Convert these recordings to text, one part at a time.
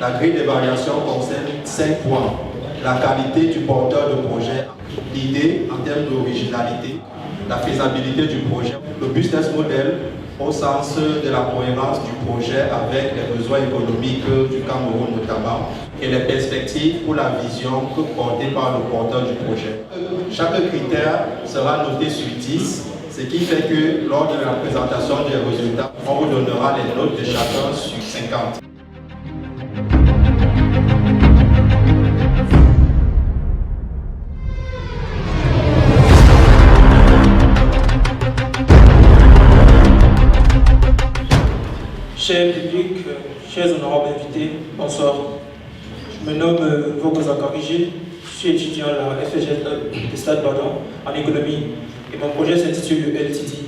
La grille d'évaluation concerne 5 points. La qualité du porteur de projet, l'idée en termes d'originalité, la faisabilité du projet, le business model au sens de la cohérence du projet avec les besoins économiques du Cameroun notamment et les perspectives pour la vision portée par le porteur du projet. Chaque critère sera noté sur 10, ce qui fait que lors de la présentation des résultats, on vous donnera les notes de chacun sur 50. Cher public, chers honorables invités, bonsoir. Je me nomme Vogo Zakarigi, je suis étudiant à la FGL de Stade Badan en économie et mon projet s'intitule LTD.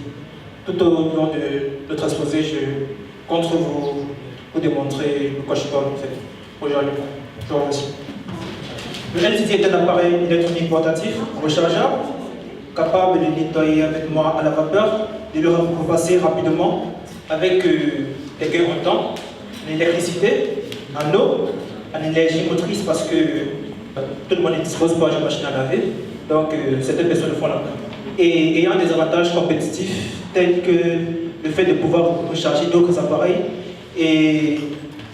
Tout au long de notre exposé, je compte vous démontrer de quoi je parle en fait. Aujourd'hui, je vous remercie. Le LTD est un appareil électronique portatif rechargeable, capable de nettoyer un vêtement à la vapeur, de le repasser rapidement avec des gains en temps, en électricité, en eau, en énergie motrice parce que tout le monde ne dispose pas d'une machine à laver, donc certaines personnes le font là. Et ayant des avantages compétitifs tels que le fait de pouvoir recharger d'autres appareils et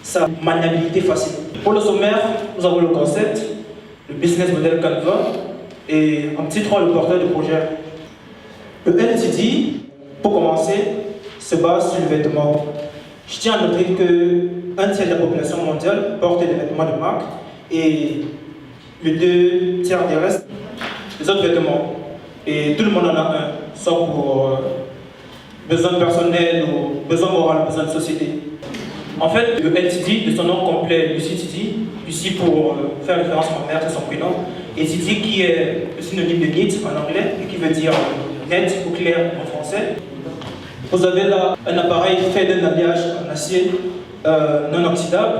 sa maniabilité facile. Pour le sommaire, nous avons le concept, le business model Canva et en petit 3 le porteur de projet. Le LTD, pour commencer, se base sur le vêtement. Je tiens à noter qu'un tiers de la population mondiale porte des vêtements de marque et les 2 tiers des restes, les autres vêtements. Et tout le monde en a un, soit pour besoin personnel ou besoin moral, besoin de société. En fait, le LTD, de son nom complet, Lucie Tidi, Lucie pour faire référence à ma mère, c'est son prénom, et Tidi qui est le synonyme de neat en anglais et qui veut dire net ou clair en français. Vous avez là un appareil fait d'un alliage en acier non oxydable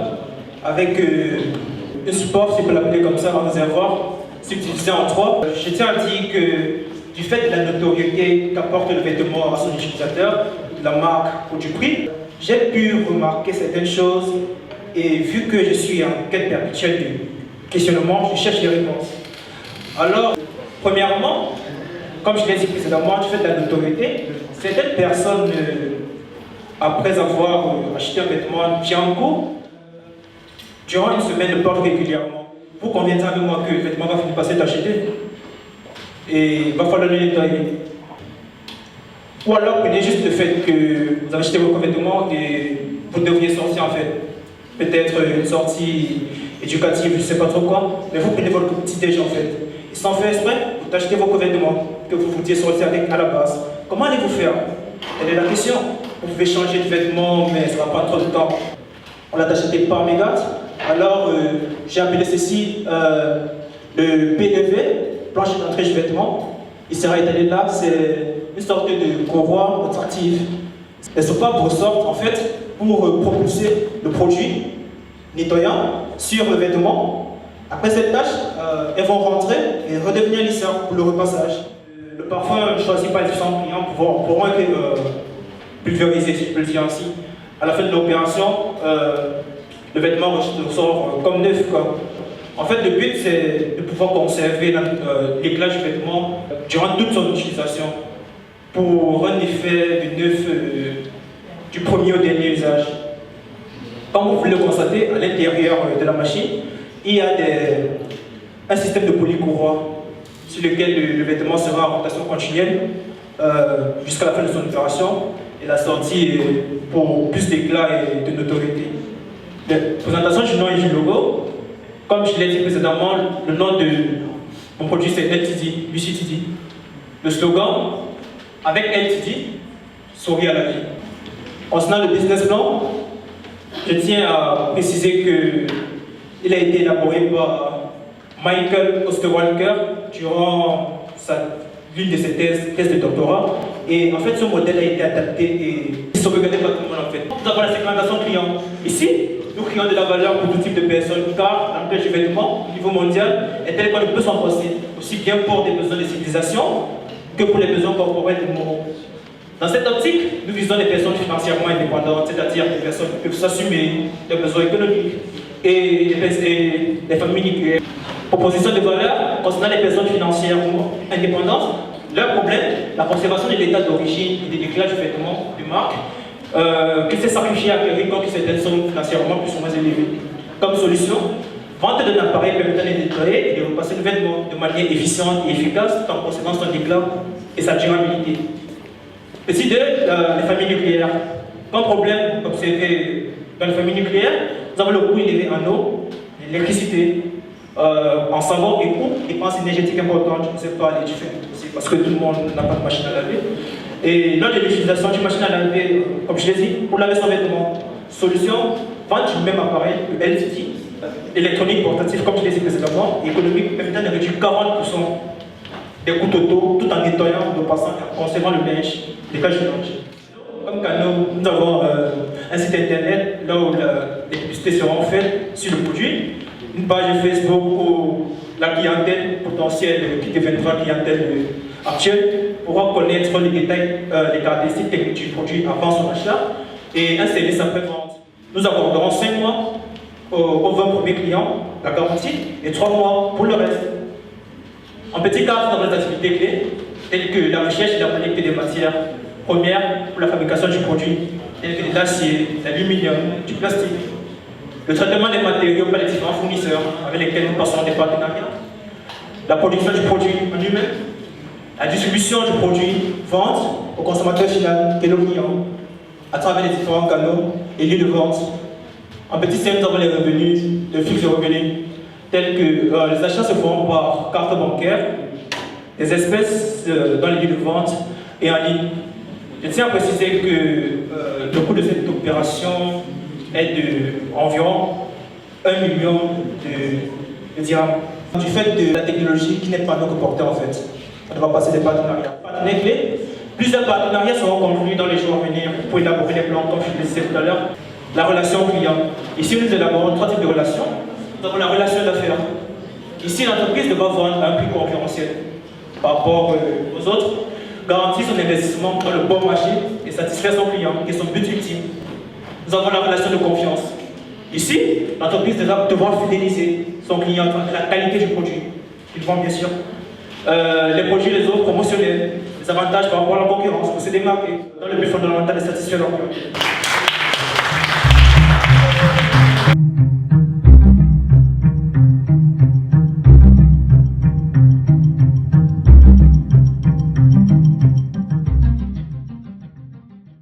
avec un support, si on peut l'appeler comme ça, un réservoir subdivisé en 3. Je tiens à dire que du fait de la notoriété qu'apporte le vêtement à son utilisateur, de la marque ou du prix, j'ai pu remarquer certaines choses et vu que je suis en quête perpétuelle de questionnement, je cherche des réponses. Alors, premièrement, comme je l'ai dit précédemment, du fait de la notoriété, certaines personnes, après avoir acheté un vêtement Bianco, durant une semaine, le portent régulièrement. Vous conviendrez avec moi que le vêtement va finir par s'être acheté et il va falloir le nettoyer. Ou alors prenez juste le fait que vous avez acheté vos vêtements et vous devriez sortir en fait. Peut-être une sortie éducative, je ne sais pas trop quoi, mais vous prenez votre petit déj en fait. Et sans faire exprès, vous achetez vos vêtements que vous vouliez sortir avec à la base. Comment allez-vous faire? Telle est la question. Vous pouvez changer de vêtements, mais ça ne va pas trop de temps. On l'a acheté par mégat. Alors, j'ai appelé ceci le PEV, planche d'entrée du vêtement. Il sera étalé là, c'est une sorte de courroie rotative. Elles sont pas ressortent en fait pour propulser le produit nettoyant sur le vêtement. Après cette tâche, elles vont rentrer et redevenir lissant pour le repassage. Le parfum choisi par les différents clients pourront être pulvérisés, si je peux le dire ainsi. À la fin de l'opération, le vêtement ressort comme neuf, quoi. En fait, le but, c'est de pouvoir conserver l'éclat du vêtement durant toute son utilisation pour un effet de neuf du premier au dernier usage. Comme vous pouvez le constater, à l'intérieur de la machine, il y a un système de polycourroie sur lequel le vêtement sera en rotation continuelle jusqu'à la fin de son opération et la sortie pour plus d'éclat et de notoriété. La présentation du nom et du logo, comme je l'ai dit précédemment, le nom de mon produit c'est LTD, Lucie Tidi. Le slogan, avec LTD, souris à la vie. Concernant le business plan, je tiens à préciser qu'il a été élaboré par Michael Osterwalder durant l'une de ses thèses de doctorat. Et en fait, ce modèle a été adapté et sauvegardé par tout le monde en fait. Nous avons la segmentation client. Ici, nous créons de la valeur pour tout type de personnes car l'emploi du vêtement au niveau mondial est tel qu'on ne peut s'en passer, aussi bien pour des besoins de civilisation que pour les besoins corporels et moraux. Dans cette optique, nous visons les personnes financièrement indépendantes, c'est-à-dire des personnes qui peuvent s'assumer des besoins économiques, et les familles nucléaires. Proposition de valeur concernant les personnes financièrement indépendantes. Leur problème, la conservation de l'état d'origine et des déclarations du vêtement de marque, qui s'est sacrifié à acquérir quand certaines sommes financièrement plus ou moins élevées. Comme solution, vente d'un appareil permettant de nettoyer et de repasser le vêtement de manière efficiente et efficace tout en conservant son éclat et sa durabilité. Petit 2, les familles nucléaires. Comme problème observé dans les familles nucléaires, nous avons le coût élevé en eau, l'électricité, en savon et coûts, dépenses énergétiques importantes, je ne sais pas les différentes aussi, parce que tout le monde n'a pas de machine à laver. Et lors de l'utilisation d'une machine à laver, comme je l'ai dit, pour laver son vêtement, solution, vente du même appareil, le LCD, électronique portatif, comme je l'ai dit précédemment, et économique, permettant de réduire 40% des coûts totaux, tout en nettoyant, de passant, en conservant le linge, les caches de linge. Comme canot, nous avons un site internet là où les publicités seront faites sur le produit, une page Facebook où la clientèle potentielle qui deviendra clientèle actuelle pourra connaître les détails, les caractéristiques techniques du produit avant son achat et un service après-vente. Nous accorderons 5 mois aux 20 premiers clients, la garantie, et 3 mois pour le reste. En petit cadre, dans les activités clés, telles que la recherche et la collecte des matières premières pour la fabrication du produit, telles que l'acier, l'aluminium, du plastique, le traitement des matériaux par les différents fournisseurs avec lesquels nous passons des partenariats, la production du produit en lui-même, la distribution du produit, vente au consommateur final et le client, à travers les différents canaux et lieux de vente. En petit C, nous avons les revenus, le fixe de revenus, tels que les achats se font par carte bancaire, des espèces dans les lieux de vente et en ligne. Je tiens à préciser que le coût de cette opération est d'environ 1 million de dirhams. Du fait de la technologie qui n'est pas nous reportée en fait, on va passer des partenariats. Partenaires clés, plusieurs partenariats seront conclus dans les jours à venir pour élaborer les plans, comme je le disais tout à l'heure. La relation client. Ici, nous élaborons 3 types de relations. Nous avons la relation d'affaires. Ici, l'entreprise devra vendre à un prix concurrentiel par rapport aux autres, garantir son investissement dans le bon marché et satisfaire son client, qui est son but ultime. Nous avons la relation de confiance. Ici, l'entreprise devra fidéliser son client à la qualité du produit. Il vend bien sûr. Les produits, les offres promotionnelles, les avantages par rapport à la concurrence pour se démarquer dans le but fondamental de satisfaire leur client.